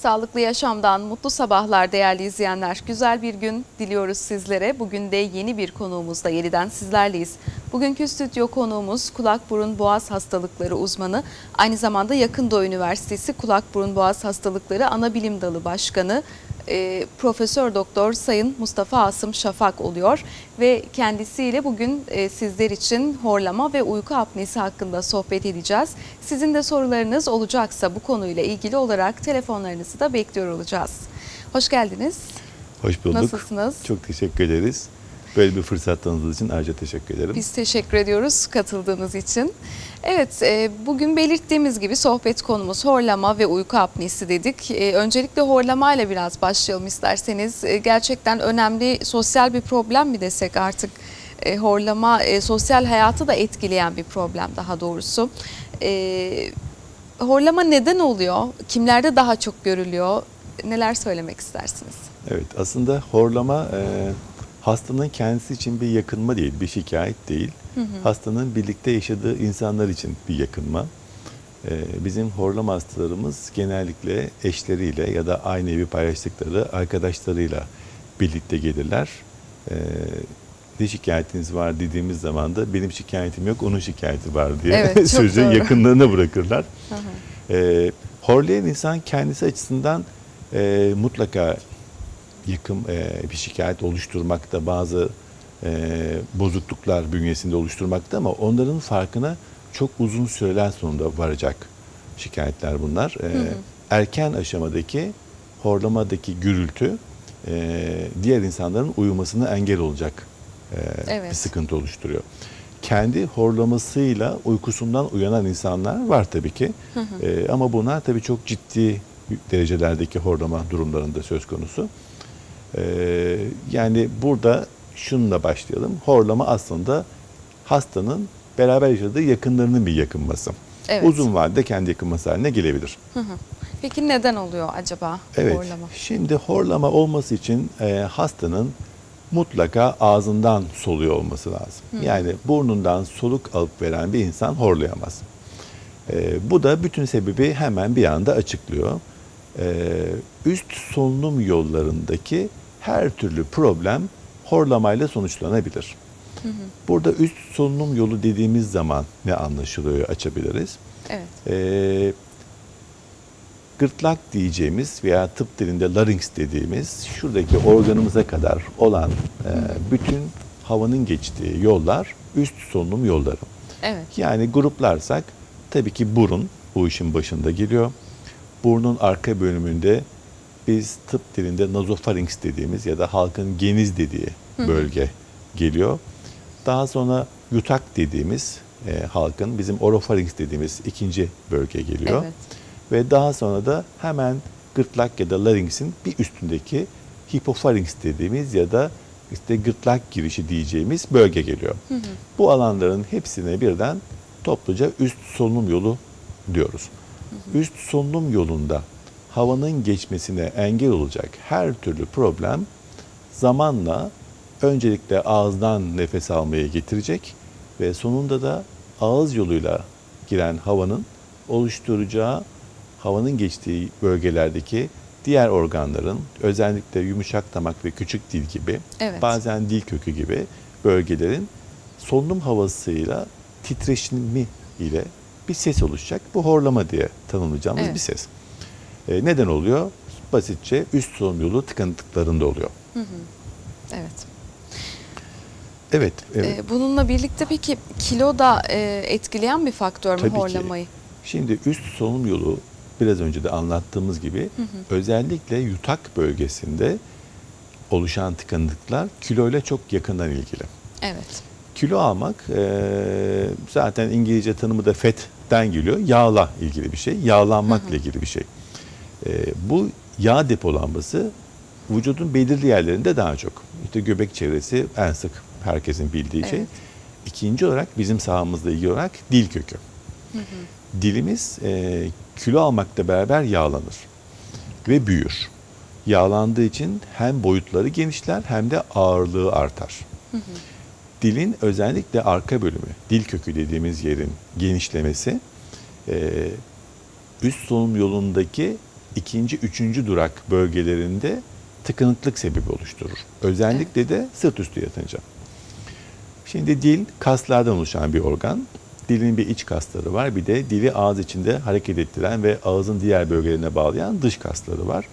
Sağlıklı yaşamdan mutlu sabahlar değerli izleyenler. Güzel bir gün diliyoruz sizlere. Bugün de yeni bir konuğumuzla yeniden sizlerleyiz. Bugünkü stüdyo konuğumuz kulak burun boğaz hastalıkları uzmanı. Aynı zamanda Yakın Doğu Üniversitesi Kulak Burun Boğaz Hastalıkları Anabilim Dalı Başkanı Profesör Doktor Sayın Mustafa Asım Şafak oluyor ve kendisiyle bugün sizler için horlama ve uyku apnesi hakkında sohbet edeceğiz. Sizin de sorularınız olacaksa bu konuyla ilgili olarak telefonlarınızı da bekliyor olacağız. Hoş geldiniz. Hoş bulduk. Nasılsınız? Çok teşekkür ederiz. Böyle bir fırsat tanıdığınız için ayrıca teşekkür ederim. Biz teşekkür ediyoruz katıldığınız için. Evet, bugün belirttiğimiz gibi sohbet konumuz horlama ve uyku apnesi dedik. Öncelikle horlamayla biraz başlayalım isterseniz. Gerçekten önemli sosyal bir problem mi desek artık? Horlama sosyal hayatı da etkileyen bir problem daha doğrusu. Horlama neden oluyor? Kimlerde daha çok görülüyor? Neler söylemek istersiniz? Evet, aslında horlama hastanın kendisi için bir yakınma değil, bir şikayet değil. Hastanın birlikte yaşadığı insanlar için bir yakınma. Bizim horlama hastalarımız genellikle eşleriyle ya da aynı evi paylaştıkları arkadaşlarıyla birlikte gelirler. Ne şikayetiniz var dediğimiz zaman da benim şikayetim yok, onun şikayeti var diye evet, sözü yakınlığına bırakırlar. Horlayan insan kendisi açısından mutlaka bir şikayet oluşturmakta, bazı bozukluklar bünyesinde oluşturmakta ama onların farkına çok uzun süreler sonunda varacak şikayetler bunlar. Erken aşamadaki horlamadaki gürültü diğer insanların uyumasına engel olacak evet. bir sıkıntı oluşturuyor. Kendi horlamasıyla uykusundan uyanan insanlar var tabii ki. Ama bunlar tabii çok ciddi derecelerdeki horlama durumlarında söz konusu. Yani burada şununla başlayalım. Horlama aslında hastanın beraber yaşadığı yakınlarının bir yakınması. Evet. Uzun vadede kendi yakınması haline gelebilir. Peki neden oluyor acaba horlama? Şimdi horlama olması için hastanın mutlaka ağzından soluyor olması lazım. Yani burnundan soluk alıp veren bir insan horlayamaz. Bu da bütün sebebi hemen bir anda açıklıyor. Üst solunum yollarındaki her türlü problem horlamayla sonuçlanabilir. Burada üst solunum yolu dediğimiz zaman ne anlaşılıyor açabiliriz. Evet. Gırtlak diyeceğimiz veya tıp dilinde larynx dediğimiz şuradaki organımıza kadar olan bütün havanın geçtiği yollar üst solunum yolları. Evet. Yani gruplarsak tabii ki burun bu işin başında geliyor. Burnun arka bölümünde biz tıp dilinde nazofarinks dediğimiz ya da halkın geniz dediği bölge geliyor. Daha sonra yutak dediğimiz halkın bizim orofarinks dediğimiz ikinci bölge geliyor. Evet. Ve daha sonra da hemen gırtlak ya da laringsin bir üstündeki hipofarinks dediğimiz ya da işte gırtlak girişi diyeceğimiz bölge geliyor. Bu alanların hepsine birden topluca üst solunum yolu diyoruz. Üst solunum yolunda havanın geçmesine engel olacak her türlü problem zamanla öncelikle ağızdan nefes almaya getirecek ve sonunda da ağız yoluyla giren havanın oluşturacağı havanın geçtiği bölgelerdeki diğer organların özellikle yumuşak damak ve küçük dil gibi bazen dil kökü gibi bölgelerin solunum havasıyla titreşimi ile bir ses oluşacak. Bu horlama diye tanımlayacağımız bir ses. Neden oluyor? Basitçe üst solunum yolu tıkanıklıklarında oluyor. Evet. Evet. Bununla birlikte peki kilo da etkileyen bir faktör mü Tabii horlamayı? ki. Şimdi üst solunum yolu biraz önce de anlattığımız gibi özellikle yutak bölgesinde oluşan tıkanıklıklar kiloyla çok yakından ilgili. Evet. Kilo almak zaten İngilizce tanımı da fat'ten geliyor. Yağla ilgili bir şey. Yağlanmakla ilgili bir şey. Bu yağ depolanması vücudun belirli yerlerinde daha çok. İşte göbek çevresi en sık herkesin bildiği şey. İkinci olarak bizim sahamızla ilgili olarak dil kökü. Dilimiz kilo almakla beraber yağlanır ve büyür. Yağlandığı için hem boyutları genişler hem de ağırlığı artar. Dilin özellikle arka bölümü, dil kökü dediğimiz yerin genişlemesi üst solunum yolundaki ikinci, üçüncü durak bölgelerinde tıkanıklık sebebi oluşturur. Özellikle de sırt üstü yatınca. Şimdi dil kaslardan oluşan bir organ. Dilin bir iç kasları var. Bir de dili ağız içinde hareket ettiren ve ağzın diğer bölgelerine bağlayan dış kasları var.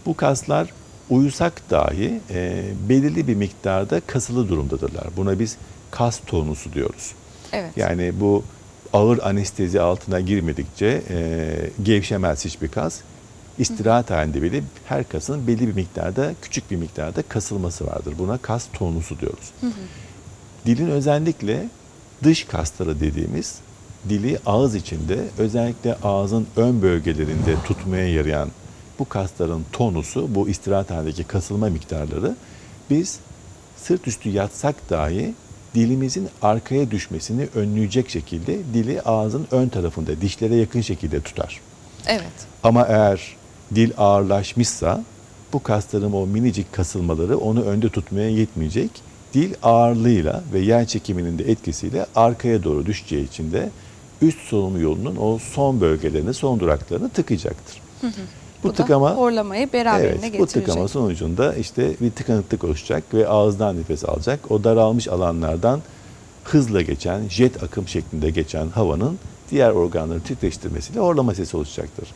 Bu kaslar uyusak dahi belirli bir miktarda kasılı durumdadırlar. Buna biz kas tonusu diyoruz. Evet. Yani bu ağır anestezi altına girmedikçe gevşemez hiçbir kas. İstirahat halinde bile her kasın belli bir miktarda, küçük bir miktarda kasılması vardır. Buna kas tonusu diyoruz. Dilin özellikle dış kasları dediğimiz, dili ağız içinde, özellikle ağzın ön bölgelerinde tutmaya yarayan bu kasların tonusu, bu istirahat halindeki kasılma miktarları, biz sırt üstü yatsak dahi dilimizin arkaya düşmesini önleyecek şekilde dili ağzın ön tarafında, dişlere yakın şekilde tutar. Evet. Ama eğer dil ağırlaşmışsa bu kasların o minicik kasılmaları onu önde tutmaya yetmeyecek. Dil ağırlığıyla ve yer çekiminin de etkisiyle arkaya doğru düşeceği için de üst solunum yolunun o son bölgelerini, son duraklarını tıkayacaktır. Bu tıkama, horlamayı beraberine getirecek. Bu tıkama sonucunda işte bir tıkanıklık oluşacak ve ağızdan nefes alacak. O daralmış alanlardan hızla geçen, jet akım şeklinde geçen havanın diğer organları titreştirmesiyle horlama sesi oluşacaktır.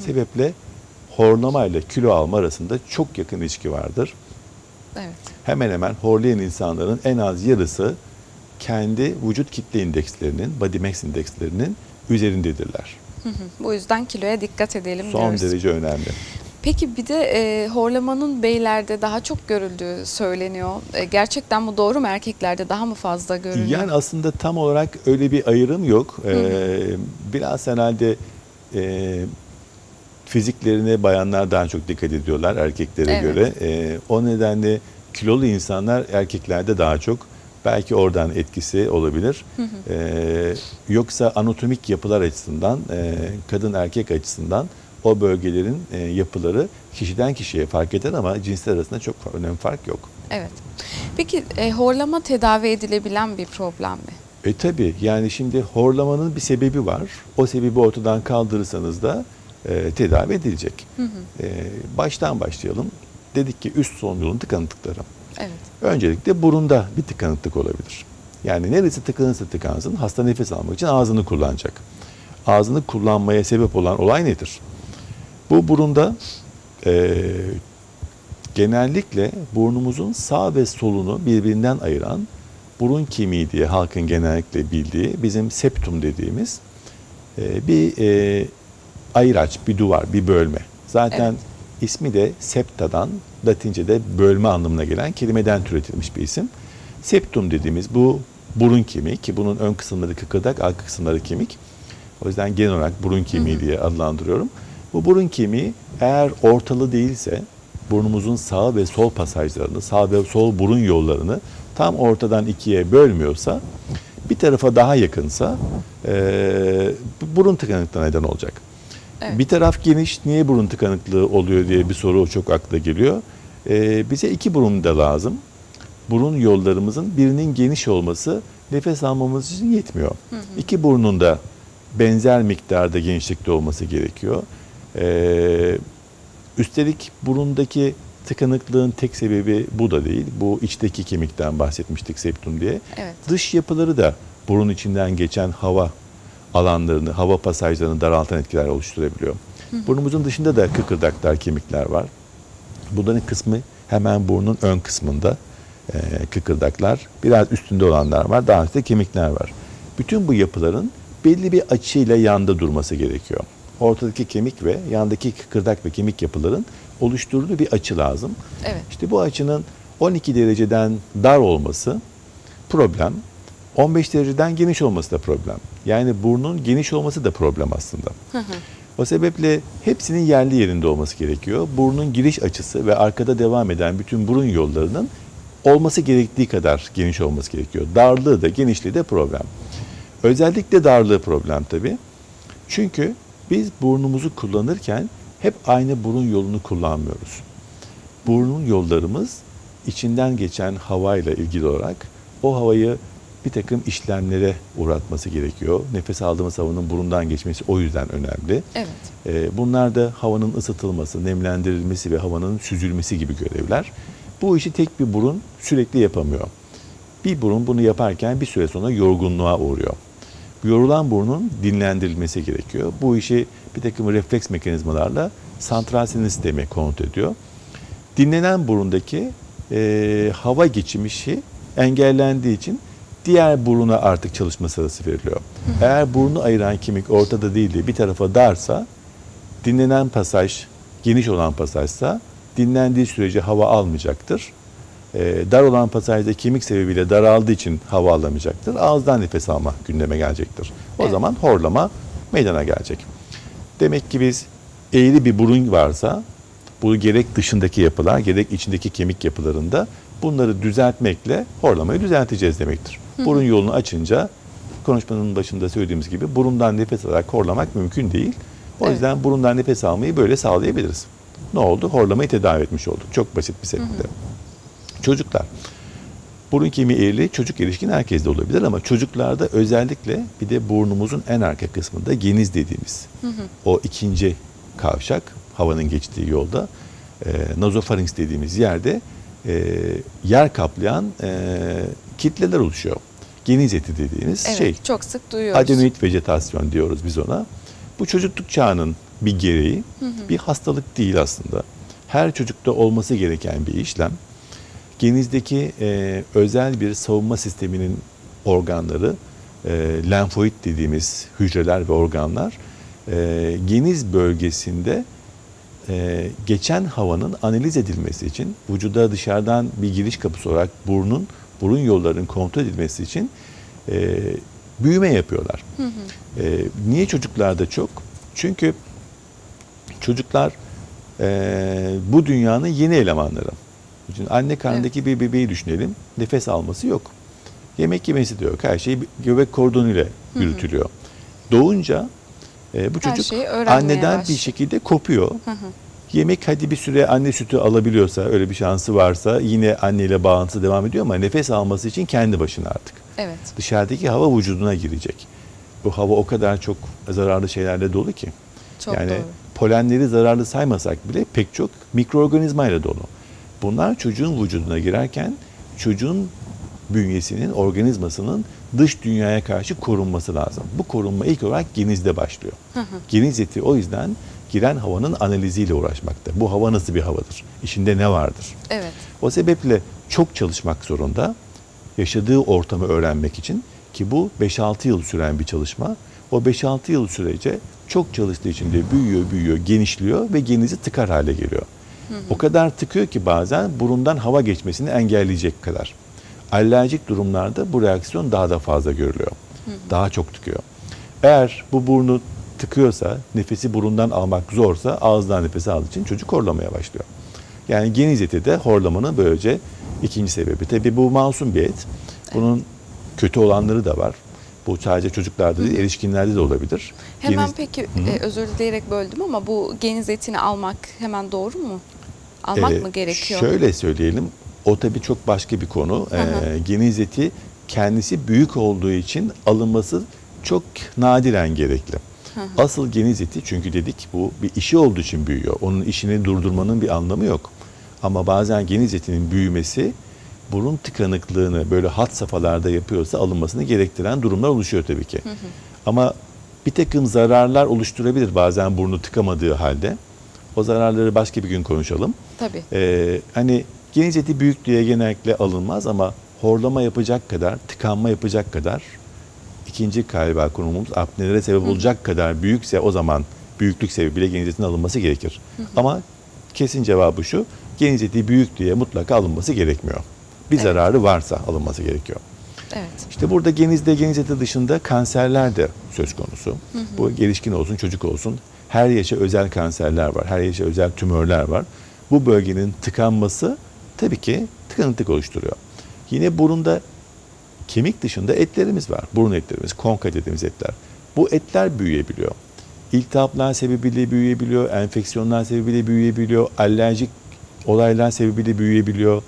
Sebeple horlama ile kilo alma arasında çok yakın ilişki vardır. Evet. Hemen hemen horlayan insanların en az yarısı kendi vücut kitle indekslerinin, body mass indekslerinin üzerindedirler. Bu yüzden kiloya dikkat edelim diyoruz. Son derece önemli. Peki bir de horlamanın beylerde daha çok görüldüğü söyleniyor. Gerçekten bu doğru mu? Erkeklerde daha mı fazla görülüyor? Yani aslında tam olarak öyle bir ayrım yok. Biraz herhalde fiziklerine bayanlar daha çok dikkat ediyorlar erkeklere göre. O nedenle kilolu insanlar erkeklerde daha çok. Belki oradan etkisi olabilir. Yoksa anatomik yapılar açısından, kadın erkek açısından o bölgelerin yapıları kişiden kişiye fark eder ama cinsler arasında çok önemli fark yok. Evet. Peki horlama tedavi edilebilen bir problem mi? Tabii yani şimdi horlamanın bir sebebi var. O sebebi ortadan kaldırırsanız da tedavi edilecek. Baştan başlayalım. Dedik ki üst solunum yolunun tıkanıklıkları. Evet. Öncelikle burunda bir tıkanıklık olabilir. Yani neresi tıkanırsa tıkansın hasta nefes almak için ağzını kullanacak. Ağzını kullanmaya sebep olan olay nedir? Bu burunda genellikle burnumuzun sağ ve solunu birbirinden ayıran burun kemiği diye halkın genellikle bildiği bizim septum dediğimiz bir ayıraç, bir duvar, bir bölme. Zaten ismi de septadan, Latince'de bölme anlamına gelen kelimeden türetilmiş bir isim. Septum dediğimiz bu burun kemiği ki bunun ön kısımları kıkırdak, arka kısımları kemik. O yüzden genel olarak burun kemiği diye adlandırıyorum. Bu burun kemiği eğer ortalı değilse burnumuzun sağ ve sol pasajlarını, sağ ve sol burun yollarını tam ortadan ikiye bölmüyorsa, bir tarafa daha yakınsa burun tıkanıklığına neden olacak. Evet. Bir taraf geniş, niye burun tıkanıklığı oluyor diye bir soru çok akla geliyor. Bize iki burun da lazım. Burun yollarımızın birinin geniş olması nefes almamız için yetmiyor. İki burnun da benzer miktarda genişlikte olması gerekiyor. Üstelik burundaki tıkanıklığın tek sebebi bu da değil. Bu içteki kemikten bahsetmiştik septum diye. Evet. Dış yapıları da burun içinden geçen hava alanlarını, hava pasajlarını daraltan etkiler oluşturabiliyor. Burnumuzun dışında da kıkırdaklar, kemikler var. Bunların kısmı hemen burnun ön kısmında kıkırdaklar. Biraz üstünde olanlar var. Daha üstte kemikler var. Bütün bu yapıların belli bir açıyla yanda durması gerekiyor. Ortadaki kemik ve yandaki kıkırdak ve kemik yapıların oluşturduğu bir açı lazım. Evet. İşte bu açının 12 dereceden dar olması problem. 15 dereceden geniş olması da problem. Yani burnun geniş olması da problem aslında. O sebeple hepsinin yerli yerinde olması gerekiyor. Burnun giriş açısı ve arkada devam eden bütün burun yollarının olması gerektiği kadar geniş olması gerekiyor. Darlığı da genişliği de problem. Özellikle darlığı problem tabii. Çünkü biz burnumuzu kullanırken hep aynı burun yolunu kullanmıyoruz. Burun yollarımız içinden geçen havayla ilgili olarak o havayı bir takım işlemlere uğratması gerekiyor. Nefes aldığımız havanın burundan geçmesi o yüzden önemli. Evet. Bunlar da havanın ısıtılması, nemlendirilmesi ve havanın süzülmesi gibi görevler. Bu işi tek bir burun sürekli yapamıyor. Bir burun bunu yaparken bir süre sonra yorgunluğa uğruyor. Yorulan burnun dinlendirilmesi gerekiyor. Bu işi bir takım refleks mekanizmalarla santral sinir sistemi kontrol ediyor. Dinlenen burundaki hava geçişi engellendiği için diğer buruna artık çalışma sırası veriliyor. Eğer burnu ayıran kemik ortada değil de bir tarafa darsa, dinlenen pasaj geniş olan pasajsa dinlendiği sürece hava almayacaktır. Dar olan pasajda kemik sebebiyle daraldığı için hava alamayacaktır. Ağızdan nefes alma gündeme gelecektir. O zaman horlama meydana gelecek. Demek ki biz eğri bir burun varsa bu gerek dışındaki yapılar gerek içindeki kemik yapılarında bunları düzeltmekle horlamayı düzelteceğiz demektir. Burun yolunu açınca konuşmanın başında söylediğimiz gibi burundan nefes alarak horlamak mümkün değil. O yüzden burundan nefes almayı böyle sağlayabiliriz. Ne oldu? Horlamayı tedavi etmiş olduk. Çok basit bir sebeple. Çocuklar. Burun kemiği eğriliği çocuk erişkin herkeste olabilir ama çocuklarda özellikle bir de burnumuzun en arka kısmında geniz dediğimiz o ikinci kavşak havanın geçtiği yolda nazofarinks dediğimiz yerde yer kaplayan kitleler oluşuyor. Geniz eti dediğimiz şey. Çok sık duyuyoruz. Adenoid vejetasyon diyoruz biz ona. Bu çocukluk çağının bir gereği, bir hastalık değil aslında. Her çocukta olması gereken bir işlem. Genizdeki özel bir savunma sisteminin organları, lenfoid dediğimiz hücreler ve organlar, geniz bölgesinde geçen havanın analiz edilmesi için, vücuda dışarıdan bir giriş kapısı olarak burun yollarının kontrol edilmesi için büyüme yapıyorlar. Niye çocuklarda çok? Çünkü çocuklar bu dünyanın yeni elemanları. Şimdi anne karnındaki bir bebeği düşünelim. Nefes alması yok. Yemek yemesi de yok. Her şey göbek kordonuyla yürütülüyor. Doğunca bu çocuk anneden bir şekilde kopuyor. Yemek hadi bir süre anne sütü alabiliyorsa, öyle bir şansı varsa yine anneyle bağlantısı devam ediyor ama nefes alması için kendi başına artık. Evet. Dışarıdaki hava vücuduna girecek. Bu hava o kadar çok zararlı şeylerle dolu ki. Çok yani doğru. polenleri zararlı saymasak bile pek çok mikroorganizmayla dolu. Bunlar çocuğun vücuduna girerken çocuğun bünyesinin, organizmasının dış dünyaya karşı korunması lazım. Bu korunma ilk olarak genizde başlıyor. Geniz eti o yüzden giren havanın analiziyle uğraşmakta. Bu hava nasıl bir havadır? İçinde ne vardır? Evet. O sebeple çok çalışmak zorunda. Yaşadığı ortamı öğrenmek için ki bu 5-6 yıl süren bir çalışma. O 5-6 yıl sürece çok çalıştığı için de büyüyor, genişliyor ve genizi tıkar hale geliyor. O kadar tıkıyor ki bazen burundan hava geçmesini engelleyecek kadar. Alerjik durumlarda bu reaksiyon daha da fazla görülüyor. Daha çok tıkıyor. Eğer bu burnu tıkıyorsa, nefesi burundan almak zorsa ağızdan nefesi aldığı için çocuk horlamaya başlıyor. Yani geniz eti de horlamanın böylece ikinci sebebi. Tabii bu masum bir et. Bunun kötü olanları da var. Bu sadece çocuklarda değil, erişkinlerde de olabilir. Hemen peki özür dileyerek böldüm ama bu geniz etini almak hemen doğru mu? Almak mı gerekiyor? Şöyle söyleyelim. O tabii çok başka bir konu. Geniz eti kendisi büyük olduğu için alınması çok nadiren gerekli. Asıl geniz eti, çünkü dedik bu bir işi olduğu için büyüyor. Onun işini durdurmanın bir anlamı yok. Ama bazen geniz etinin büyümesi burun tıkanıklığını böyle had safhalarda yapıyorsa alınmasını gerektiren durumlar oluşuyor tabii ki. Ama bir takım zararlar oluşturabilir bazen burnu tıkamadığı halde. O zararları başka bir gün konuşalım. Tabii. Hani geniz eti büyük diye genellikle alınmaz ama horlama yapacak kadar, tıkanma yapacak kadar, ikinci galiba konumumuz apnelere sebep olacak kadar büyükse o zaman büyüklük sebebiyle geniz etinin alınması gerekir. Ama kesin cevabı şu, geniz eti büyük diye mutlaka alınması gerekmiyor. Bir zararı varsa alınması gerekiyor. Evet. İşte burada geniz eti dışında kanserler de söz konusu. Bu gelişkin olsun, çocuk olsun. Her yaşa özel kanserler var, her yaşa özel tümörler var. Bu bölgenin tıkanması tabii ki tıkanıklık oluşturuyor. Yine burunda kemik dışında etlerimiz var. Burun etlerimiz, konka dediğimiz etler. Bu etler büyüyebiliyor. İltihaplar sebebiyle büyüyebiliyor, enfeksiyonlar sebebiyle büyüyebiliyor, alerjik olaylar sebebiyle büyüyebiliyor.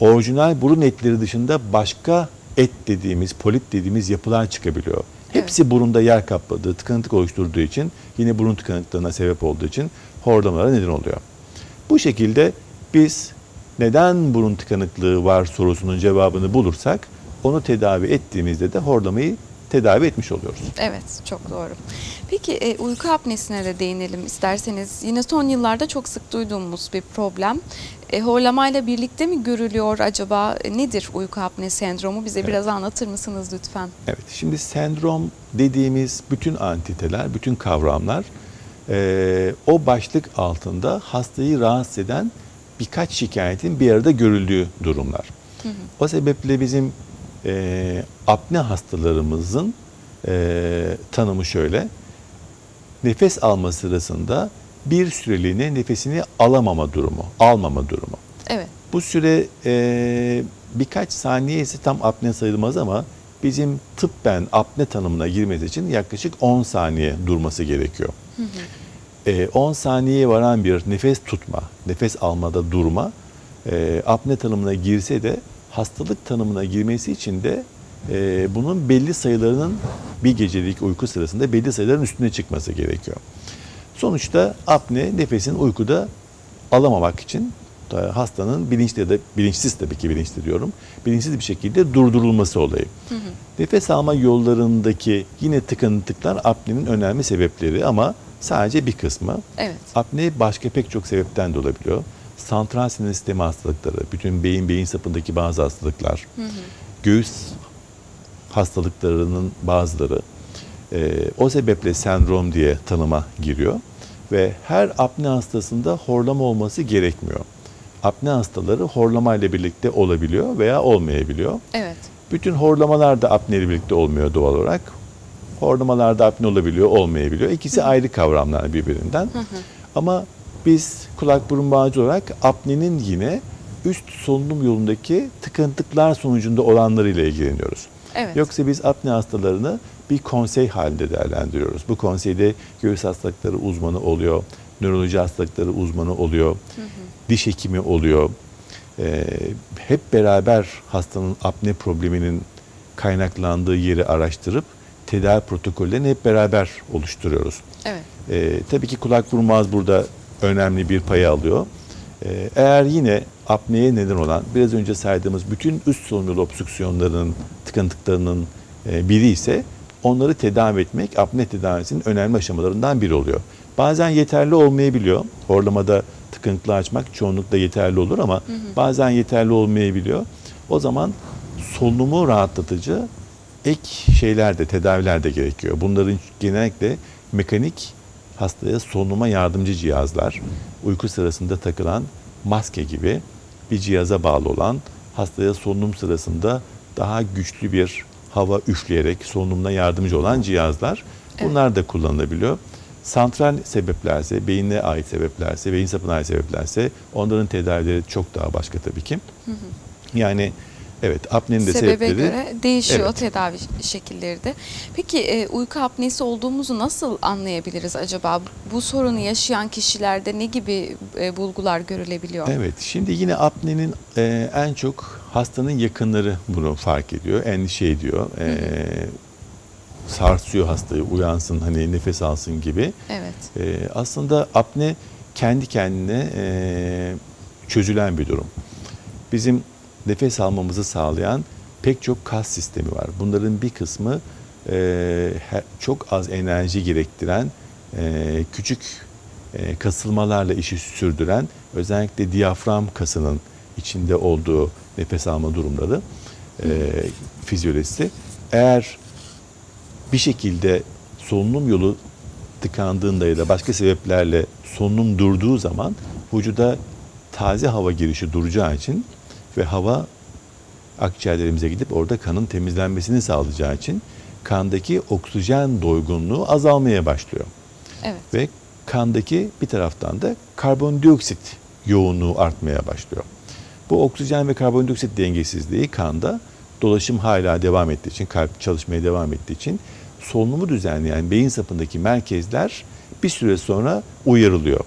Orijinal burun etleri dışında başka et dediğimiz, polip dediğimiz yapılar çıkabiliyor. Hepsi burunda yer kapladığı, tıkanıklık oluşturduğu için, yine burun tıkanıklığına sebep olduğu için horlamalara neden oluyor. Bu şekilde biz neden burun tıkanıklığı var sorusunun cevabını bulursak, onu tedavi ettiğimizde de horlamayı tedavi etmiş oluyoruz. Evet, çok doğru. Peki uyku apnesine de değinelim isterseniz. Yine son yıllarda çok sık duyduğumuz bir problem. Horlamayla birlikte mi görülüyor acaba? Nedir uyku apne sendromu? Bize biraz anlatır mısınız lütfen? Evet, şimdi sendrom dediğimiz bütün antiteler, bütün kavramlar o başlık altında hastayı rahatsız eden birkaç şikayetin bir arada görüldüğü durumlar. O sebeple bizim apne hastalarımızın tanımı şöyle: nefes alma sırasında bir süreliğine nefesini almama durumu. Evet. Bu süre birkaç saniye ise tam apne sayılmaz ama bizim tıbben apne tanımına girmesi için yaklaşık 10 saniye durması gerekiyor. 10 saniyeye varan bir nefes tutma, nefes almada durma apne tanımına girse de hastalık tanımına girmesi için de bunun belli sayılarının bir gecelik uyku sırasında belli sayıların üstüne çıkması gerekiyor. Sonuçta apne nefesin uykuda alamamak için hastanın bilinçli ya da bilinçsiz, tabii ki bilinçli diyorum, bilinçsiz bir şekilde durdurulması olayı. Nefes alma yollarındaki yine tıkanıklıklar apnenin önemli sebepleri ama sadece bir kısmı. Evet. Apne başka pek çok sebepten de olabiliyor. Santral sinir sistemi hastalıkları, bütün beyin sapındaki bazı hastalıklar, göğüs hastalıklarının bazıları o sebeple sendrom diye tanıma giriyor. Ve her apne hastasında horlama olması gerekmiyor. Apne hastaları horlama ile birlikte olabiliyor veya olmayabiliyor. Evet. Bütün horlamalar da apne ile birlikte olmuyor doğal olarak. Horlamalarda apne olabiliyor, olmayabiliyor. İkisi ayrı kavramlar birbirinden. Ama biz kulak burun boğazcı olarak apnenin yine üst solunum yolundaki tıkanıklıklar sonucunda olanlarıyla ilgileniyoruz. Evet. Yoksa biz apne hastalarını bir konsey halinde değerlendiriyoruz. Bu konseyde göğüs hastalıkları uzmanı oluyor, nöroloji hastalıkları uzmanı oluyor, diş hekimi oluyor. Hep beraber hastanın apne probleminin kaynaklandığı yeri araştırıp tedavi protokollerini hep beraber oluşturuyoruz. Evet. Tabii ki kulak burun boğaz burada önemli bir payı alıyor. Eğer yine apneye neden olan biraz önce saydığımız bütün üst solunum yolu obstrüksiyonlarının, tıkanıklıklarının biri ise onları tedavi etmek apne tedavisinin önemli aşamalarından biri oluyor. Bazen yeterli olmayabiliyor. Horlamada tıkanıklığı açmak çoğunlukla yeterli olur ama bazen yeterli olmayabiliyor. O zaman solunumu rahatlatıcı ek şeyler de, tedaviler de gerekiyor. Bunların genellikle mekanik, hastaya solunuma yardımcı cihazlar, uyku sırasında takılan maske gibi bir cihaza bağlı olan, hastaya solunum sırasında daha güçlü bir hava üfleyerek solunumuna yardımcı olan cihazlar. Bunlar da kullanılabiliyor. Santral sebeplerse, beyine ait sebeplerse, beyin sapına ait sebeplerse onların tedavileri çok daha başka tabii ki. Yani evet, apnenin de Sebebe sebepleri göre değişiyor evet. tedavi şekilleri de. Peki uyku apnesi olduğumuzu nasıl anlayabiliriz acaba? Bu sorunu yaşayan kişilerde ne gibi bulgular görülebiliyor? Evet, şimdi yine apnenin en çok hastanın yakınları bunu fark ediyor, endişe ediyor. Sarsıyor hastayı, uyansın, hani nefes alsın gibi. Evet. Aslında apne kendi kendine çözülen bir durum. Bizim nefes almamızı sağlayan pek çok kas sistemi var. Bunların bir kısmı çok az enerji gerektiren, küçük kasılmalarla işi sürdüren, özellikle diyafram kasının içinde olduğu nefes alma durumları, fizyolojisi. Eğer bir şekilde solunum yolu tıkandığında ya da başka sebeplerle solunum durduğu zaman vücuda taze hava girişi duracağı için ve hava akciğerlerimize gidip orada kanın temizlenmesini sağlayacağı için kandaki oksijen doygunluğu azalmaya başlıyor. Evet. Ve kandaki bir taraftan da karbondioksit yoğunluğu artmaya başlıyor. Bu oksijen ve karbondioksit dengesizliği kanda, dolaşım hala devam ettiği için, kalp çalışmaya devam ettiği için solunumu düzenleyen beyin sapındaki merkezler bir süre sonra uyarılıyor.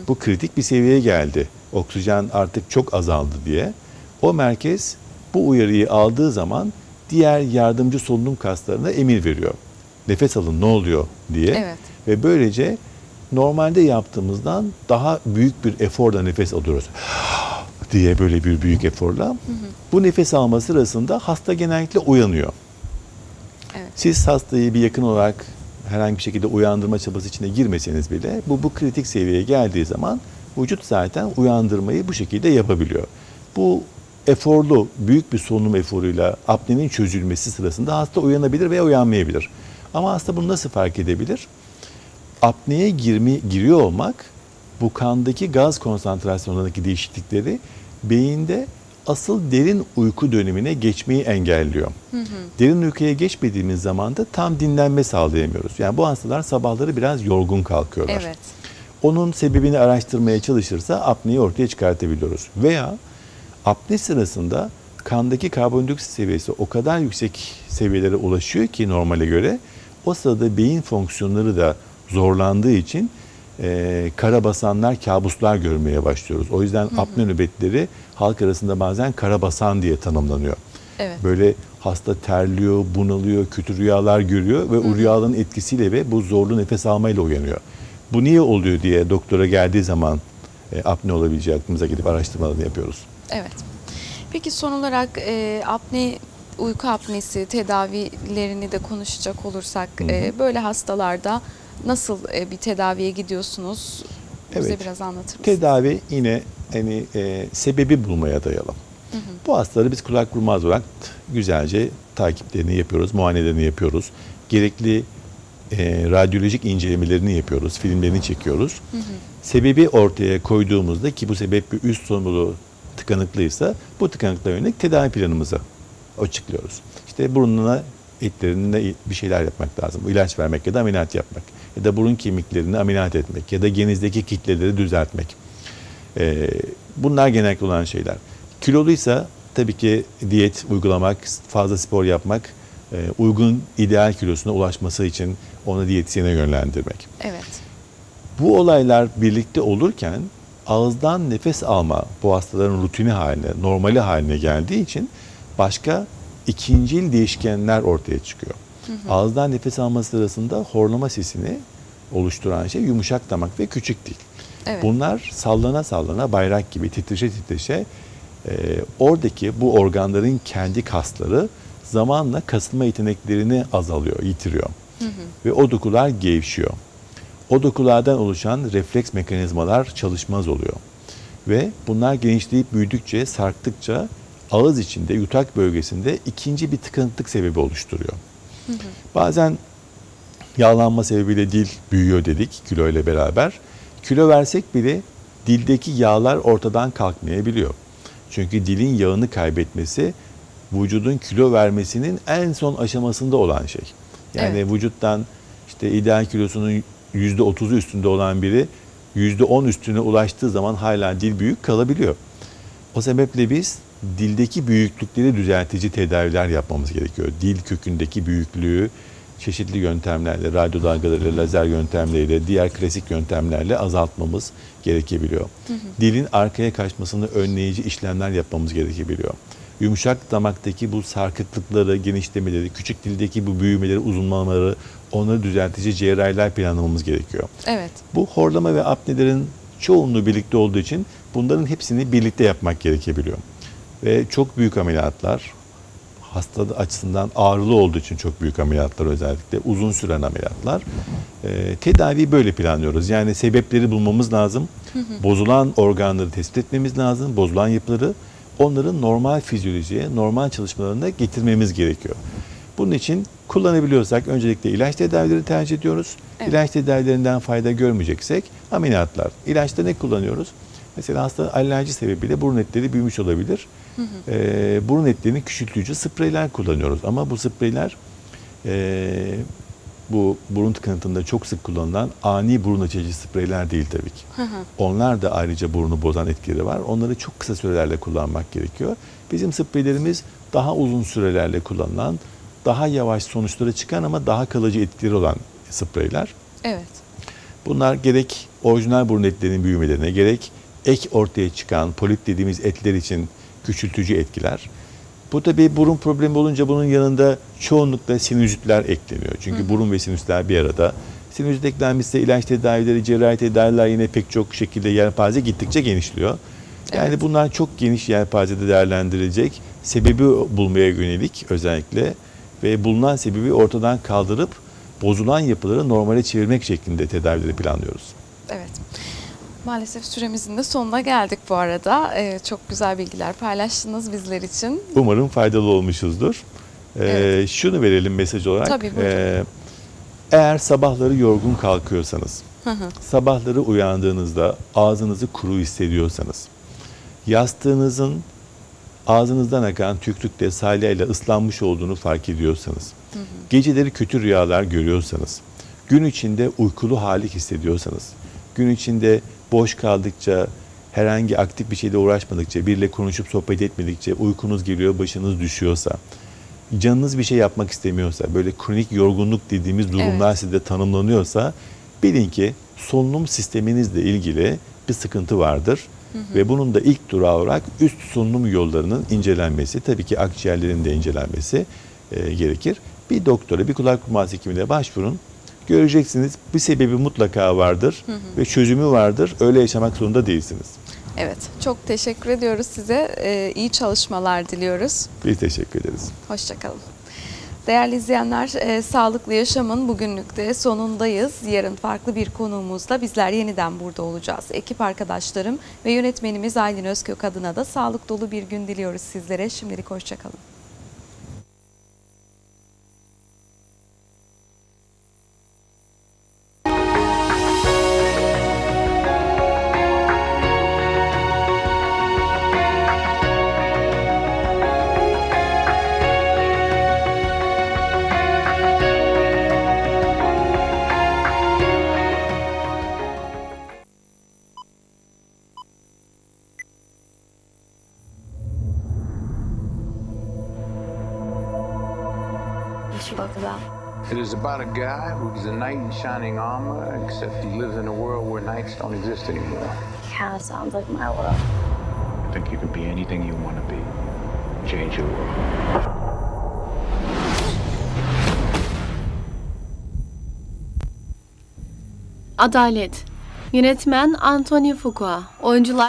Bu kritik bir seviyeye geldi. Oksijen artık çok azaldı diye. O merkez bu uyarıyı aldığı zaman diğer yardımcı solunum kaslarına emir veriyor. Nefes alın, ne oluyor diye. Evet. Ve böylece normalde yaptığımızdan daha büyük bir eforla nefes alıyoruz diye, böyle bir büyük eforla. Bu nefes alma sırasında hasta genellikle uyanıyor. Evet. Siz hastayı bir yakın olarak herhangi bir şekilde uyandırma çabası içine girmeseniz bile bu kritik seviyeye geldiği zaman vücut zaten uyandırmayı bu şekilde yapabiliyor. Bu eforlu, büyük bir solunum eforuyla apnenin çözülmesi sırasında hasta uyanabilir veya uyanmayabilir. Ama hasta bunu nasıl fark edebilir? Apneye giriyor olmak, bu kandaki gaz konsantrasyonundaki değişiklikleri beyinde asıl derin uyku dönemine geçmeyi engelliyor. Derin uykuya geçmediğimiz zaman da tam dinlenme sağlayamıyoruz. Yani bu hastalar sabahları biraz yorgun kalkıyorlar. Evet. Onun sebebini araştırmaya çalışırsa apneyi ortaya çıkartabiliyoruz. Veya apne sırasında kandaki karbondioksit seviyesi o kadar yüksek seviyelere ulaşıyor ki normale göre, o sırada beyin fonksiyonları da zorlandığı için karabasanlar, kabuslar görmeye başlıyoruz. O yüzden apne nöbetleri halk arasında bazen karabasan diye tanımlanıyor. Evet. Böyle hasta terliyor, bunalıyor, kötü rüyalar görüyor ve o rüyaların etkisiyle ve bu zorlu nefes almayla uyanıyor. Bu niye oluyor diye doktora geldiği zaman apne olabileceği aklımıza gidip araştırmalarını yapıyoruz. Evet. Peki son olarak uyku apnesi tedavilerini de konuşacak olursak böyle hastalarda nasıl bir tedaviye gidiyorsunuz? Bize Evet. biraz anlatır mısınız? Tedavi yine sebebi bulmaya dayalı. Bu hastaları biz kulak burun olarak güzelce takiplerini yapıyoruz, muayenelerini yapıyoruz. Gerekli radyolojik incelemelerini yapıyoruz, filmlerini çekiyoruz. Sebebi ortaya koyduğumuzda, ki bu sebep bir üst solunumlu tıkanıklıysa, bu tıkanıklığa yönelik tedavi planımızı açıklıyoruz. İşte burnuna, etlerine bir şeyler yapmak lazım. İlaç vermek ya da ameliyat yapmak. Ya da burun kemiklerini ameliyat etmek. Ya da genizdeki kitleleri düzeltmek. Bunlar genellikle olan şeyler. Kiloluysa tabii ki diyet uygulamak, fazla spor yapmak, uygun ideal kilosuna ulaşması için onu diyetisyene yönlendirmek. Evet. Bu olaylar birlikte olurken ağızdan nefes alma bu hastaların rutini haline, normali haline geldiği için başka ikincil değişkenler ortaya çıkıyor. Ağızdan nefes alma sırasında horlama sesini oluşturan şey yumuşak damak ve küçük dil. Evet. Bunlar sallana sallana, bayrak gibi titreşe titreşe oradaki bu organların kendi kasları zamanla kasılma yeteneklerini azalıyor, yitiriyor. Ve o dokular gevşiyor. O dokulardan oluşan refleks mekanizmalar çalışmaz oluyor. Ve bunlar genişleyip büyüdükçe, sarktıkça ağız içinde, yutak bölgesinde ikinci bir tıkanıklık sebebi oluşturuyor. Bazen yağlanma sebebiyle dil büyüyor dedik kilo ile beraber. Kilo versek bile dildeki yağlar ortadan kalkmayabiliyor. Çünkü dilin yağını kaybetmesi vücudun kilo vermesinin en son aşamasında olan şey. Yani vücuttan işte ideal kilosunun %30'u üstünde olan biri %10 üstüne ulaştığı zaman hala dil büyük kalabiliyor. O sebeple biz dildeki büyüklükleri düzeltici tedaviler yapmamız gerekiyor. Dil kökündeki büyüklüğü çeşitli yöntemlerle, radyo dalgalarıyla, lazer yöntemleriyle, diğer klasik yöntemlerle azaltmamız gerekebiliyor. Dilin arkaya kaçmasını önleyici işlemler yapmamız gerekebiliyor. Yumuşak damaktaki bu sarkıklıkları, genişlemeleri, küçük dildeki bu büyümeleri, uzunlamaları, onları düzeltici cerrahiler planlamamız gerekiyor. Evet. Bu horlama ve apnelerin çoğunluğu birlikte olduğu için bunların hepsini birlikte yapmak gerekebiliyor. Ve çok büyük ameliyatlar, hasta açısından ağrılı olduğu için çok büyük ameliyatlar, özellikle uzun süren ameliyatlar. Tedaviyi böyle planlıyoruz. Yani sebepleri bulmamız lazım. Bozulan organları tespit etmemiz lazım. Bozulan yapıları, onların normal fizyolojiye, normal çalışmalarına getirmemiz gerekiyor. Bunun için kullanabiliyorsak öncelikle ilaç tedavileri tercih ediyoruz. Evet. İlaç tedavilerinden fayda görmeyeceksek ameliyatlar. İlaçta ne kullanıyoruz? Mesela hasta alerji sebebiyle burun etleri büyümüş olabilir. Burun etlerini küçültücü spreyler kullanıyoruz. Ama bu spreyler bu burun tıkanıklığında çok sık kullanılan ani burun açıcı spreyler değil tabii ki. Onlar da ayrıca burnu bozan etkileri var. Onları çok kısa sürelerle kullanmak gerekiyor. Bizim spreylerimiz daha uzun sürelerle kullanılan, daha yavaş sonuçlara çıkan ama daha kalıcı etkileri olan spreyler. Evet. Bunlar gerek orijinal burun etlerinin büyümelerine, gerek ek ortaya çıkan polip dediğimiz etler için küçültücü etkiler. Bu tabii burun problemi olunca bunun yanında çoğunlukla sinüzitler ekleniyor. Çünkü burun ve sinüsler bir arada. Sinüzit eklenmişse ilaç tedavileri, cerrahi tedaviler yine pek çok şekilde yelpaze gittikçe genişliyor. Yani Evet. bunlar çok geniş yelpazede değerlendirilecek, sebebi bulmaya yönelik özellikle ve bulunan sebebi ortadan kaldırıp bozulan yapıları normale çevirmek şeklinde tedavileri planlıyoruz. Evet. Maalesef süremizin de sonuna geldik bu arada. Çok güzel bilgiler paylaştınız bizler için. Umarım faydalı olmuşuzdur. Evet. Şunu verelim mesaj olarak. Tabii, buyurun. Eğer sabahları yorgun kalkıyorsanız, sabahları uyandığınızda ağzınızı kuru hissediyorsanız, yastığınızın ağzınızdan akan tükrükle, salyayla ıslanmış olduğunu fark ediyorsanız, geceleri kötü rüyalar görüyorsanız, gün içinde uykulu hali hissediyorsanız, gün içinde boş kaldıkça, herhangi aktif bir şeyle uğraşmadıkça, biriyle konuşup sohbet etmedikçe uykunuz geliyor, başınız düşüyorsa, canınız bir şey yapmak istemiyorsa, böyle kronik yorgunluk dediğimiz durumlar sizde tanımlanıyorsa, bilin ki solunum sisteminizle ilgili bir sıkıntı vardır. Ve bunun da ilk durağı olarak üst solunum yollarının incelenmesi, tabii ki akciğerlerin de incelenmesi gerekir. Bir doktora, bir kulak burun boğaz hekimine başvurun. Göreceksiniz bir sebebi mutlaka vardır ve çözümü vardır. Öyle yaşamak zorunda değilsiniz. Evet, çok teşekkür ediyoruz size. İyi çalışmalar diliyoruz. Biz teşekkür ederiz. Hoşçakalın. Değerli izleyenler, Sağlıklı Yaşam'ın bugünlük de sonundayız. Yarın farklı bir konuğumuzla bizler yeniden burada olacağız. Ekip arkadaşlarım ve yönetmenimiz Aylin Özkök adına da sağlık dolu bir gün diliyoruz sizlere. Şimdilik hoşçakalın. What's your book about? It is about a guy who's a knight in shining armor, except he lives in a world where knights don't exist anymore. Kind of sounds like my world. I think you can be anything you want to be. Change your world. Adalet. Yönetmen Anthony Fuqua. Oyuncular